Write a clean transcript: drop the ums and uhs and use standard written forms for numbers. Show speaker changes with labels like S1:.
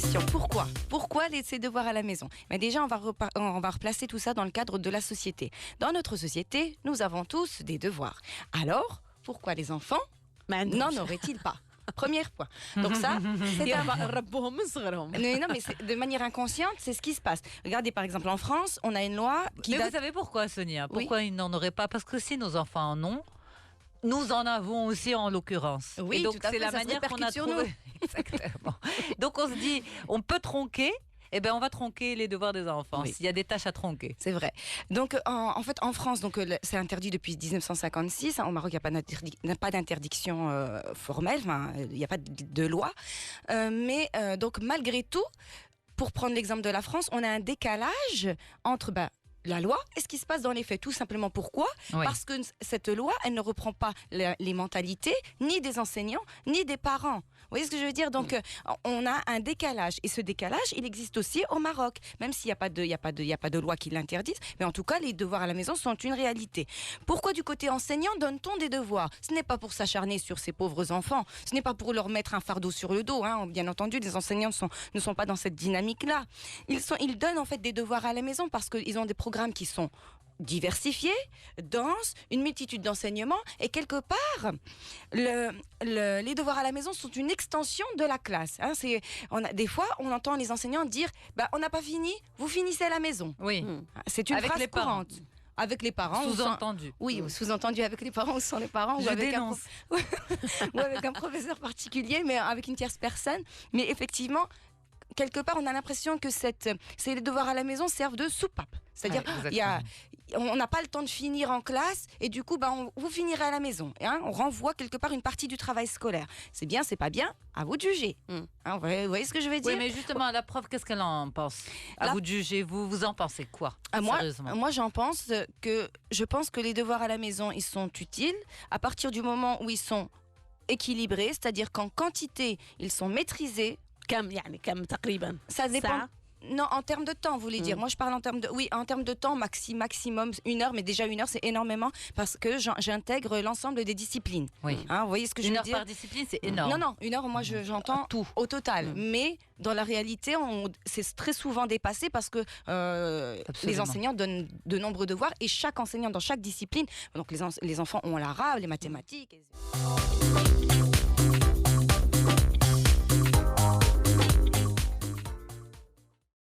S1: question. Pourquoi ces devoirs à la maison? Mais déjà, on va replacer tout ça dans le cadre de la société. Dans notre société, nous avons tous des devoirs. Alors, pourquoi les enfants n'en auraient-ils pas? Premier point. Donc ça, c'est non, mais de manière inconsciente, c'est ce qui se passe. Regardez, par exemple, en France, on a une loi qui
S2: Mais vous savez pourquoi, Sonia? Pourquoi ils n'en auraient pas? Parce que si nos enfants en ont, nous en avons aussi en l'occurrence.
S1: Oui,
S2: et donc
S1: tout à fait,
S2: c'est la
S1: ça se
S2: manière qu'on a
S1: répercute sur
S2: trouvé. Exactement. Donc on se dit, on peut tronquer. Eh ben, on va tronquer les devoirs des enfants,
S1: Oui.
S2: s'il y a des tâches à tronquer.
S1: C'est vrai. Donc, en fait, en France, c'est interdit depuis 1956. Au Maroc, il n'y a pas d'interdiction formelle, il n'y a pas de loi. Donc, malgré tout, pour prendre l'exemple de la France, on a un décalage entre la loi et ce qui se passe dans les faits. Tout simplement pourquoi?
S2: Oui.
S1: Parce que cette loi, elle ne reprend pas les mentalités, ni des enseignants, ni des parents. Vous voyez ce que je veux dire? Donc, on a un décalage. Et ce décalage, il existe aussi au Maroc. Même s'il n'y a pas de loi qui l'interdise. Mais en tout cas, les devoirs à la maison sont une réalité. Pourquoi du côté enseignant donne-t-on des devoirs? Ce n'est pas pour s'acharner sur ces pauvres enfants. Ce n'est pas pour leur mettre un fardeau sur le dos. Bien entendu, les enseignants ne sont pas dans cette dynamique-là. Ils donnent en fait des devoirs à la maison parce qu'ils ont des programmes qui sont diversifiés, denses, une multitude d'enseignements et quelque part, les devoirs à la maison sont une extension de la classe. Des fois, on entend les enseignants dire on n'a pas fini, vous finissez à la maison.
S2: Oui.
S1: C'est une
S2: Avec
S1: phrase
S2: les parents.
S1: courante. Avec les parents.
S2: Sous-entendu.
S1: Oui, sous-entendu avec les parents ou sans les parents.
S2: Je dénonce.
S1: Ou avec un professeur particulier, mais avec une tierce personne. Mais effectivement, quelque part, on a l'impression que ces devoirs à la maison servent de soupape. C'est-à-dire, on n'a pas le temps de finir en classe et du coup, vous finirez à la maison. On renvoie quelque part une partie du travail scolaire. C'est bien, c'est pas bien, à vous de juger. Vous voyez ce que je veux dire?
S2: Oui, mais justement, la prof, qu'est-ce qu'elle en pense? À vous de juger, vous en pensez quoi? Sérieusement.
S1: Moi, je pense que les devoirs à la maison, ils sont utiles à partir du moment où ils sont équilibrés, c'est-à-dire qu'en quantité, ils sont maîtrisés. Ça dépend. Non, en termes de temps, vous voulez dire. Moi, je parle en termes de temps, maximum 1 heure, mais déjà 1 heure, c'est énormément parce que j'intègre l'ensemble des disciplines.
S2: Oui.
S1: Vous voyez ce que je veux dire?
S2: 1 heure par discipline, c'est énorme.
S1: Non, 1 heure, moi, j'entends
S2: tout
S1: au total. Mais dans la réalité, c'est très souvent dépassé parce que les enseignants donnent de nombreux devoirs et chaque enseignant dans chaque discipline, donc les enfants ont l'arabe, les mathématiques.